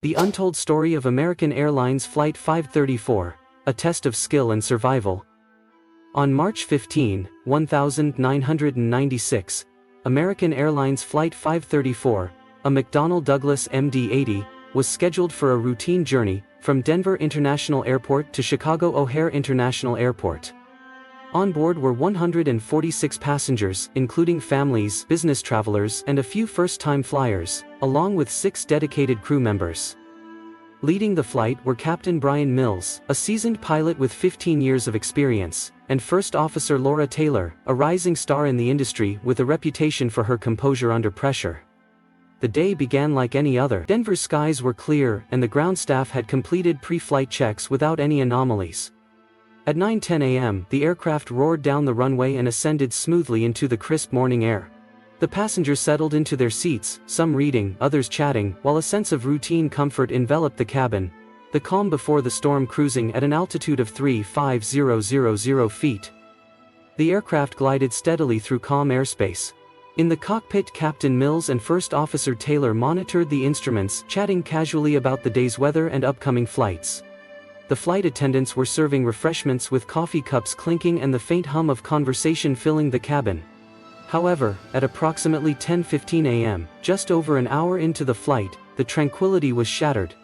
The untold story of American Airlines Flight 534, a test of skill and survival. On March 15, 1996, American Airlines Flight 534, a McDonnell Douglas MD-80, was scheduled for a routine journey from Denver International Airport to Chicago O'Hare International Airport. On board were 146 passengers, including families, business travelers, and a few first-time flyers, along with 6 dedicated crew members. Leading the flight were Captain Brian Mills, a seasoned pilot with 15 years of experience, and First Officer Laura Taylor, a rising star in the industry with a reputation for her composure under pressure. The day began like any other. Denver's skies were clear, and the ground staff had completed pre-flight checks without any anomalies. At 9:10 a.m., the aircraft roared down the runway and ascended smoothly into the crisp morning air. The passengers settled into their seats, some reading, others chatting, while a sense of routine comfort enveloped the cabin, the calm before the storm cruising at an altitude of 3,500 feet. The aircraft glided steadily through calm airspace. In the cockpit, Captain Mills and First Officer Taylor monitored the instruments, chatting casually about the day's weather and upcoming flights. The flight attendants were serving refreshments with coffee cups clinking and the faint hum of conversation filling the cabin. However, at approximately 10:15 a.m., just over an hour into the flight, the tranquility was shattered.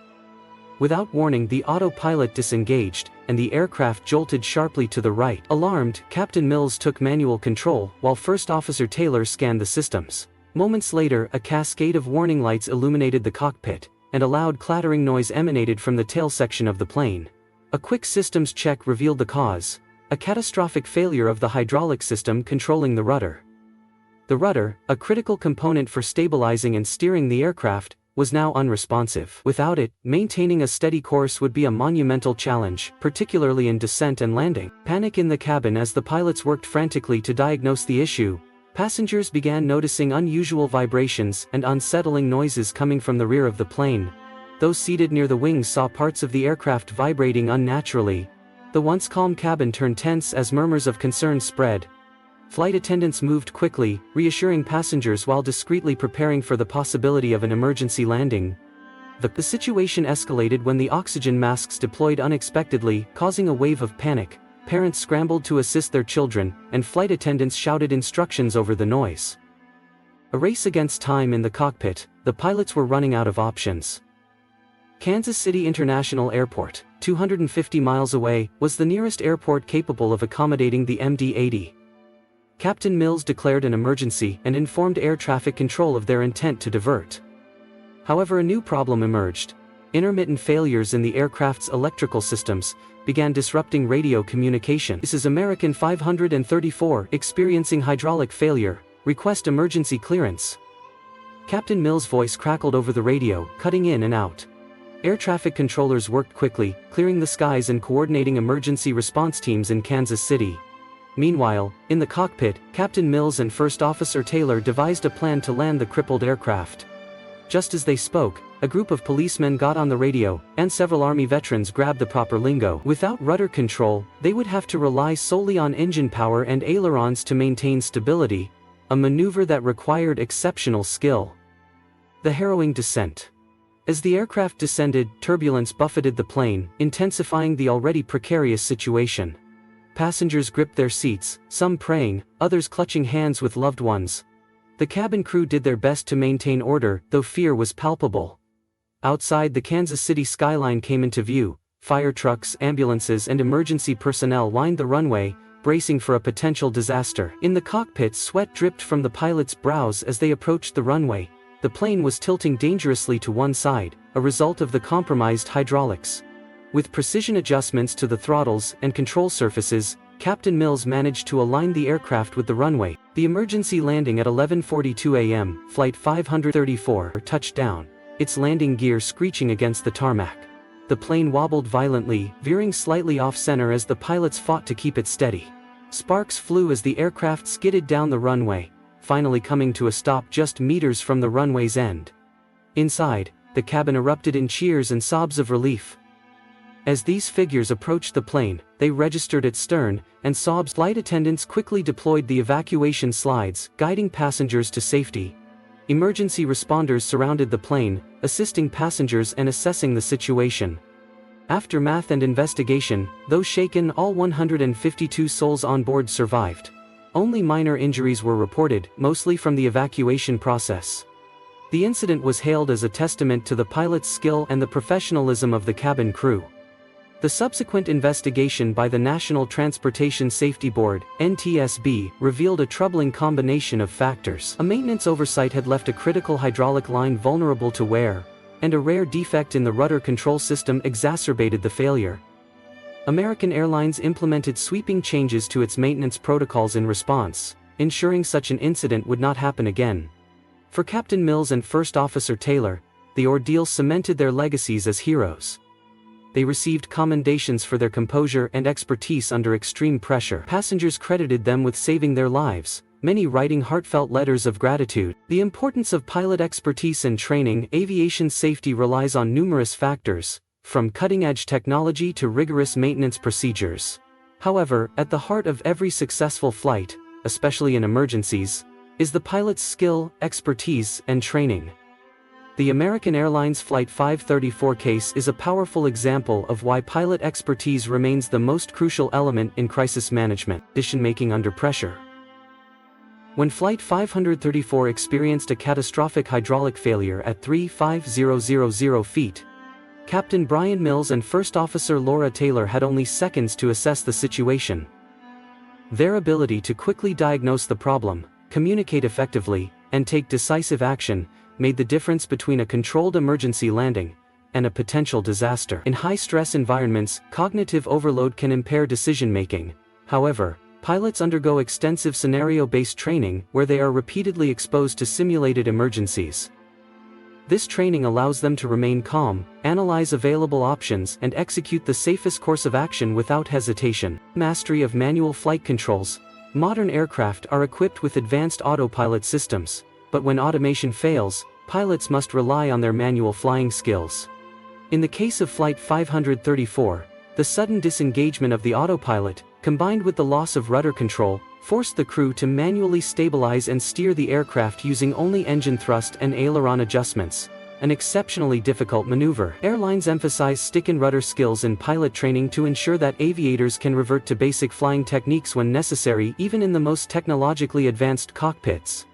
Without warning, the autopilot disengaged, and the aircraft jolted sharply to the right. Alarmed, Captain Mills took manual control, while First Officer Taylor scanned the systems. Moments later, a cascade of warning lights illuminated the cockpit, and a loud clattering noise emanated from the tail section of the plane. A quick systems check revealed the cause: a catastrophic failure of the hydraulic system controlling the rudder. The rudder, a critical component for stabilizing and steering the aircraft, was now unresponsive. Without it, maintaining a steady course would be a monumental challenge, particularly in descent and landing. Panic in the cabin as the pilots worked frantically to diagnose the issue. Passengers began noticing unusual vibrations and unsettling noises coming from the rear of the plane. Those seated near the wings saw parts of the aircraft vibrating unnaturally. The once calm cabin turned tense as murmurs of concern spread. Flight attendants moved quickly, reassuring passengers while discreetly preparing for the possibility of an emergency landing. The situation escalated when the oxygen masks deployed unexpectedly, causing a wave of panic. Parents scrambled to assist their children, and flight attendants shouted instructions over the noise. A race against time in the cockpit, the pilots were running out of options. Kansas City International Airport, 250 miles away, was the nearest airport capable of accommodating the MD-80. Captain Mills declared an emergency and informed air traffic control of their intent to divert. However, a new problem emerged. Intermittent failures in the aircraft's electrical systems began disrupting radio communication. "This is American 534, experiencing hydraulic failure. Request emergency clearance." Captain Mills' voice crackled over the radio, cutting in and out. Air traffic controllers worked quickly, clearing the skies and coordinating emergency response teams in Kansas City. Meanwhile, in the cockpit, Captain Mills and First Officer Taylor devised a plan to land the crippled aircraft. Just as they spoke, a group of policemen got on the radio, and several Army veterans grabbed the proper lingo. Without rudder control, they would have to rely solely on engine power and ailerons to maintain stability, a maneuver that required exceptional skill. The harrowing descent. As the aircraft descended, turbulence buffeted the plane, intensifying the already precarious situation. Passengers gripped their seats, some praying, others clutching hands with loved ones. The cabin crew did their best to maintain order, though fear was palpable. Outside, the Kansas City skyline came into view. Fire trucks, ambulances, and emergency personnel lined the runway, bracing for a potential disaster. In the cockpit, sweat dripped from the pilots' brows as they approached the runway. The plane was tilting dangerously to one side, a result of the compromised hydraulics. With precision adjustments to the throttles and control surfaces, Captain Mills managed to align the aircraft with the runway. The emergency landing at 11:42 a.m., Flight 534, touched down, its landing gear screeching against the tarmac. The plane wobbled violently, veering slightly off-center as the pilots fought to keep it steady. Sparks flew as the aircraft skidded down the runway, finally coming to a stop just meters from the runway's end. Inside, the cabin erupted in cheers and sobs of relief. As these figures approached the plane, they registered its stern, and sobs. Flight attendants quickly deployed the evacuation slides, guiding passengers to safety. Emergency responders surrounded the plane, assisting passengers and assessing the situation. Aftermath and investigation, though shaken, all 152 souls on board survived. Only minor injuries were reported, mostly from the evacuation process. The incident was hailed as a testament to the pilot's skill and the professionalism of the cabin crew. The subsequent investigation by the National Transportation Safety Board, NTSB, revealed a troubling combination of factors. A maintenance oversight had left a critical hydraulic line vulnerable to wear, and a rare defect in the rudder control system exacerbated the failure. American Airlines implemented sweeping changes to its maintenance protocols in response, ensuring such an incident would not happen again. For Captain Mills and First Officer Taylor, the ordeal cemented their legacies as heroes. They received commendations for their composure and expertise under extreme pressure. Passengers credited them with saving their lives, many writing heartfelt letters of gratitude. The importance of pilot expertise and training. Aviation safety relies on numerous factors, from cutting-edge technology to rigorous maintenance procedures. However, at the heart of every successful flight, especially in emergencies, is the pilot's skill, expertise, and training. The American Airlines Flight 534 case is a powerful example of why pilot expertise remains the most crucial element in crisis management, decision-making under pressure. When Flight 534 experienced a catastrophic hydraulic failure at 3,500 feet, Captain Brian Mills and First Officer Laura Taylor had only seconds to assess the situation. Their ability to quickly diagnose the problem, communicate effectively, and take decisive action made the difference between a controlled emergency landing and a potential disaster. In high-stress environments, cognitive overload can impair decision-making. However, pilots undergo extensive scenario-based training where they are repeatedly exposed to simulated emergencies. This training allows them to remain calm, analyze available options, and execute the safest course of action without hesitation. Mastery of manual flight controls. Modern aircraft are equipped with advanced autopilot systems, but when automation fails, pilots must rely on their manual flying skills. In the case of Flight 534, the sudden disengagement of the autopilot, combined with the loss of rudder control, forced the crew to manually stabilize and steer the aircraft using only engine thrust and aileron adjustments, an exceptionally difficult maneuver. Airlines emphasize stick and rudder skills in pilot training to ensure that aviators can revert to basic flying techniques when necessary, even in the most technologically advanced cockpits.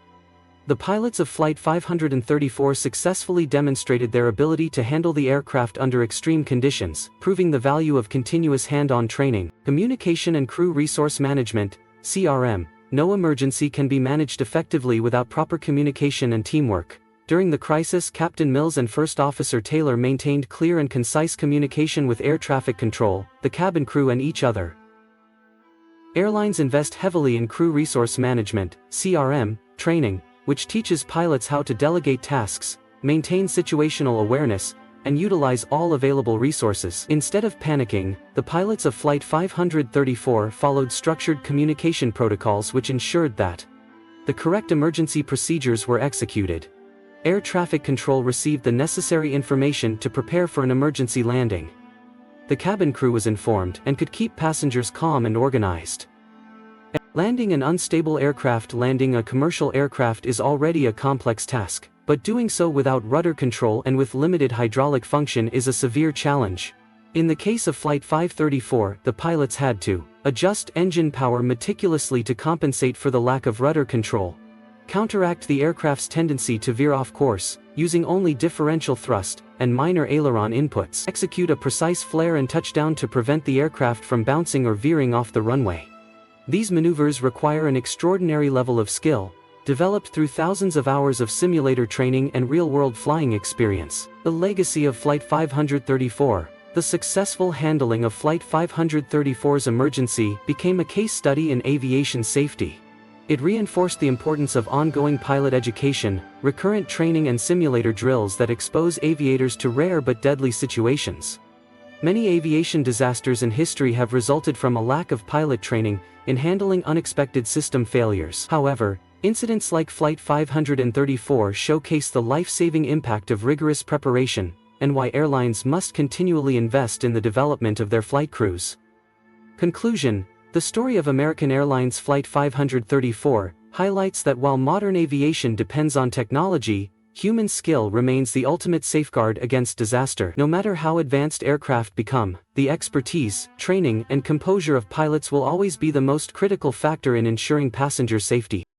The pilots of Flight 534 successfully demonstrated their ability to handle the aircraft under extreme conditions, proving the value of continuous hand-on training. Communication and Crew Resource Management, CRM. No emergency can be managed effectively without proper communication and teamwork. During the crisis, Captain Mills and First Officer Taylor maintained clear and concise communication with air traffic control, the cabin crew, and each other. Airlines invest heavily in crew resource management, CRM, training, which teaches pilots how to delegate tasks, maintain situational awareness, and utilize all available resources. Instead of panicking, the pilots of Flight 534 followed structured communication protocols which ensured that the correct emergency procedures were executed. Air traffic control received the necessary information to prepare for an emergency landing. The cabin crew was informed and could keep passengers calm and organized. Landing an unstable aircraft. Landing a commercial aircraft is already a complex task, but doing so without rudder control and with limited hydraulic function is a severe challenge. In the case of Flight 534, the pilots had to adjust engine power meticulously to compensate for the lack of rudder control, counteract the aircraft's tendency to veer off course, using only differential thrust and minor aileron inputs, execute a precise flare and touchdown to prevent the aircraft from bouncing or veering off the runway. These maneuvers require an extraordinary level of skill, developed through thousands of hours of simulator training and real-world flying experience. The legacy of Flight 534. The successful handling of Flight 534's emergency became a case study in aviation safety. It reinforced the importance of ongoing pilot education, recurrent training, and simulator drills that expose aviators to rare but deadly situations. Many aviation disasters in history have resulted from a lack of pilot training in handling unexpected system failures. However, incidents like Flight 534 showcase the life-saving impact of rigorous preparation, and why airlines must continually invest in the development of their flight crews. Conclusion: the story of American Airlines Flight 534 highlights that while modern aviation depends on technology, human skill remains the ultimate safeguard against disaster. No matter how advanced aircraft become, the expertise, training, and composure of pilots will always be the most critical factor in ensuring passenger safety.